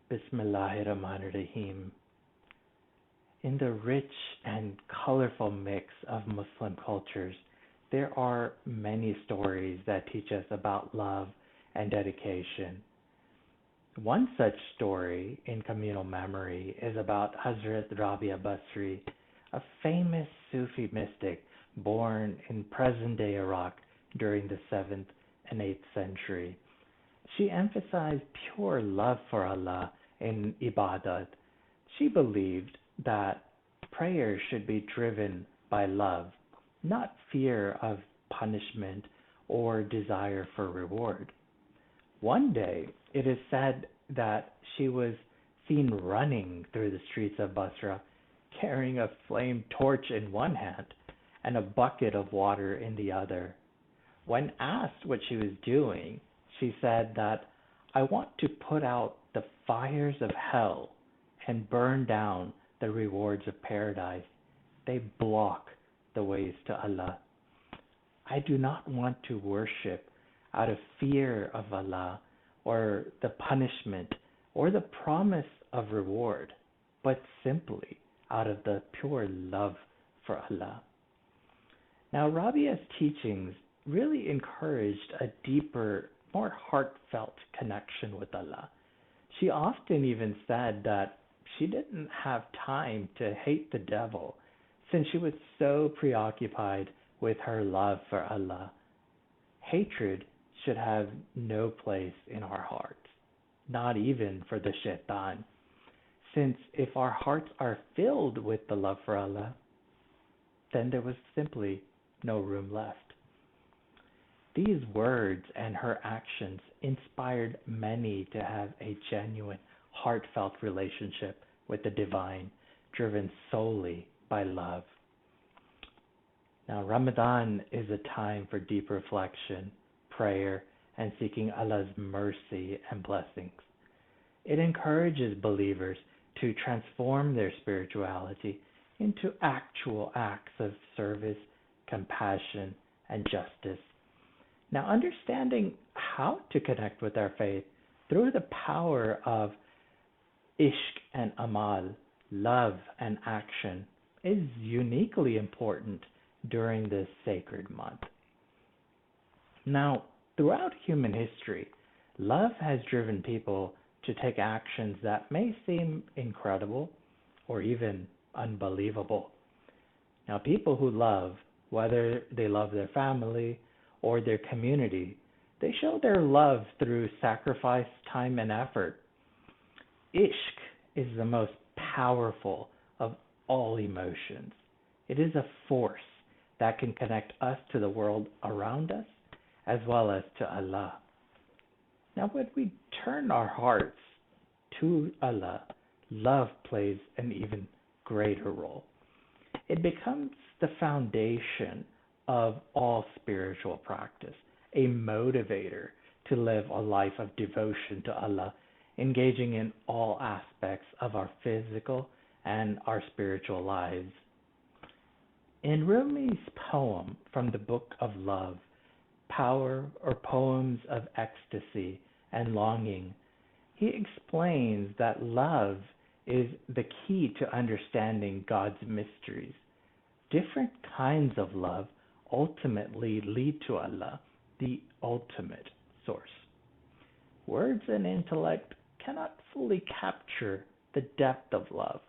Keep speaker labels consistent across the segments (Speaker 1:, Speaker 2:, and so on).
Speaker 1: Bismillahirrahmanirrahim. In the rich and colorful mix of Muslim cultures, there are many stories that teach us about love and dedication. One such story in communal memory is about Hazrat Rabia Basri, a famous Sufi mystic born in present-day Iraq during the 7th and 8th century. She emphasized pure love for Allah in ibadat. She believed that prayer should be driven by love, not fear of punishment or desire for reward. One day, it is said that she was seen running through the streets of Basra, carrying a flame torch in one hand and a bucket of water in the other. When asked what she was doing, she said that, "I want to put out the fires of hell and burn down the rewards of paradise. They block the ways to Allah. I do not want to worship out of fear of Allah or the punishment or the promise of reward, but simply out of the pure love for Allah." Now, Rabia's teachings really encouraged a deeper, more heartfelt connection with Allah. She often even said that she didn't have time to hate the devil since she was so preoccupied with her love for Allah. Hatred should have no place in our hearts, not even for the shaitan, since if our hearts are filled with the love for Allah, then there was simply no room left. These words and her actions inspired many to have a genuine, heartfelt relationship with the divine, driven solely by love. Now, Ramadan is a time for deep reflection, prayer, and seeking Allah's mercy and blessings. It encourages believers to transform their spirituality into actual acts of service, compassion, and justice. Now, understanding how to connect with our faith through the power of Ishq and Amal, love and action, is uniquely important during this sacred month. Now, throughout human history, love has driven people to take actions that may seem incredible or even unbelievable. Now, people who love, whether they love their family or their community, they show their love through sacrifice, time, and effort. Ishq is the most powerful of all emotions. It is a force that can connect us to the world around us as well as to Allah. Now, when we turn our hearts to Allah, love plays an even greater role. It becomes the foundation of all spiritual practice, a motivator to live a life of devotion to Allah, engaging in all aspects of our physical and our spiritual lives. In Rumi's poem from the Book of Love, Power or Poems of Ecstasy and Longing, he explains that love is the key to understanding God's mysteries. Different kinds of love ultimately lead to Allah, the ultimate source. Words and intellect cannot fully capture the depth of love.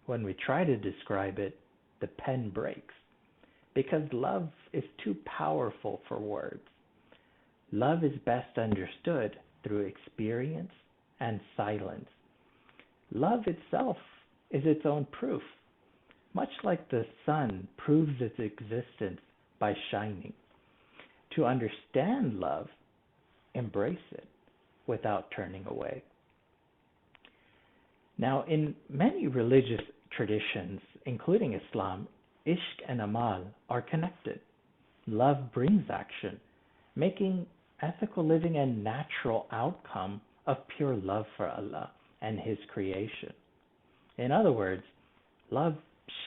Speaker 1: When we try to describe it, the pen breaks, because love is too powerful for words. Love is best understood through experience and silence. Love itself is its own proof, much like the sun proves its existence by shining. To understand love, embrace it without turning away. Now, in many religious traditions, including Islam, Ishq and Amal are connected. Love brings action, making ethical living a natural outcome of pure love for Allah and His creation. In other words, love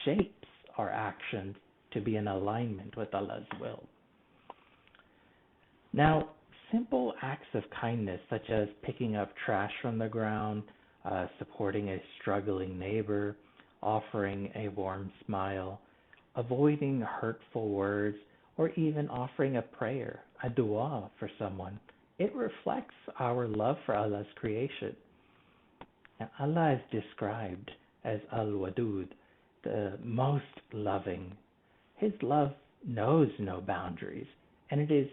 Speaker 1: shapes our actions to be in alignment with Allah's will. Now, simple acts of kindness such as picking up trash from the ground supporting a struggling neighbor, offering a warm smile, avoiding hurtful words, or even offering a prayer, a dua for someone. It reflects our love for Allah's creation. Now, Allah is described as Al-Wadud, the most loving. His love knows no boundaries, and it is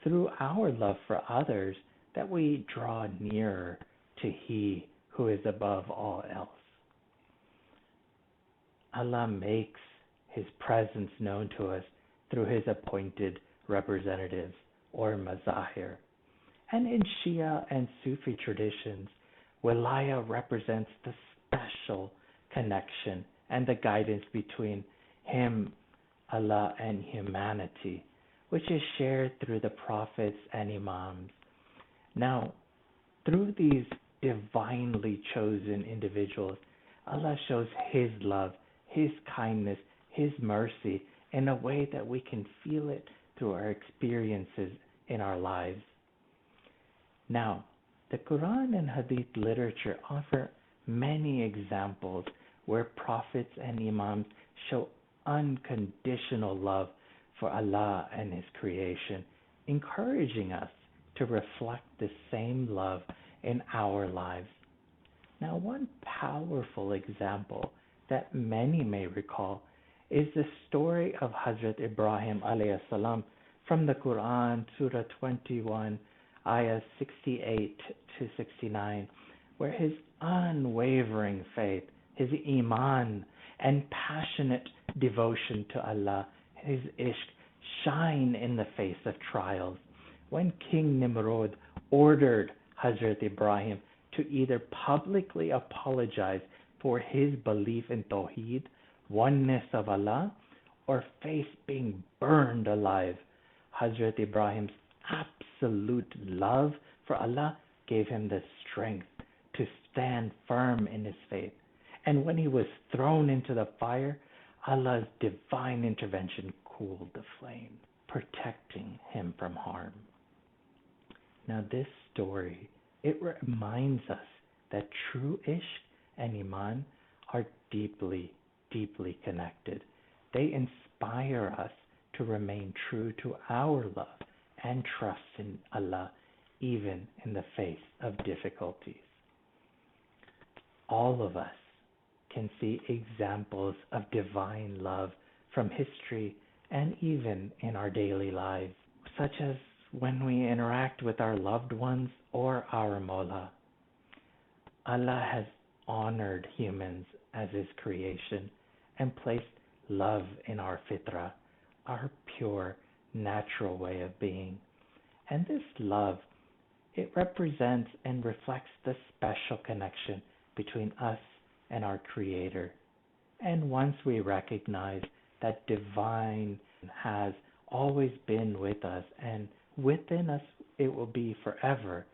Speaker 1: through our love for others that we draw nearer to He who is above all else. Allah makes His presence known to us through His appointed representatives, or mazahir. And in Shia and Sufi traditions, Wilaya represents the special connection and the guidance between Him, Allah, and humanity, which is shared through the prophets and Imams. Now, through these divinely chosen individuals, Allah shows His love, His kindness, His mercy in a way that we can feel it through our experiences in our lives. Now, the Quran and Hadith literature offer many examples where prophets and Imams show unconditional love for Allah and His creation, encouraging us to reflect the same love in our lives. Now, one powerful example that many may recall is the story of Hazrat Ibrahim alayhi salam from the Quran, Surah 21, ayahs 68 to 69, where his unwavering faith, his iman, and passionate devotion to Allah, his ishq, shine in the face of trials. When King Nimrod ordered Hazrat Ibrahim to either publicly apologize for his belief in Tawheed, oneness of Allah, or face being burned alive, Hazrat Ibrahim's absolute love for Allah gave him the strength to stand firm in his faith. And when he was thrown into the fire, Allah's divine intervention cooled the flame, protecting him from harm. Now this story, it reminds us that true ishq and iman are deeply, deeply connected. They inspire us to remain true to our love and trust in Allah, even in the face of difficulties. All of us can see examples of divine love from history and even in our daily lives, such as when we interact with our loved ones or our Mawla. Allah has honored humans as His creation and placed love in our fitra, our pure, natural way of being. And this love, it represents and reflects the special connection between us and our Creator. And once we recognize that divine has always been with us and within us it will be forever,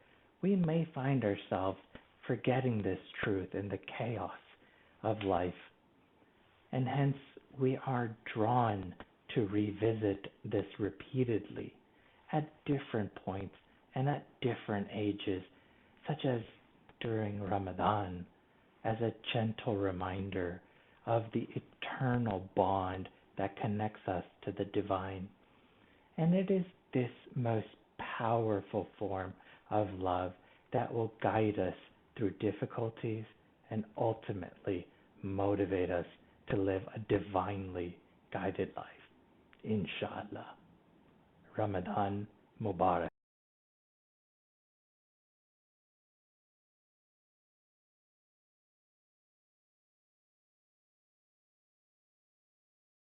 Speaker 1: we may find ourselves forgetting this truth in the chaos of life. And hence we are drawn to revisit this repeatedly at different points and at different ages, such as during Ramadan, as a gentle reminder of the eternal bond that connects us to the divine. And it is this most powerful form of love that will guide us through difficulties and ultimately motivate us to live a divinely guided life. Inshallah. Ramadan Mubarak.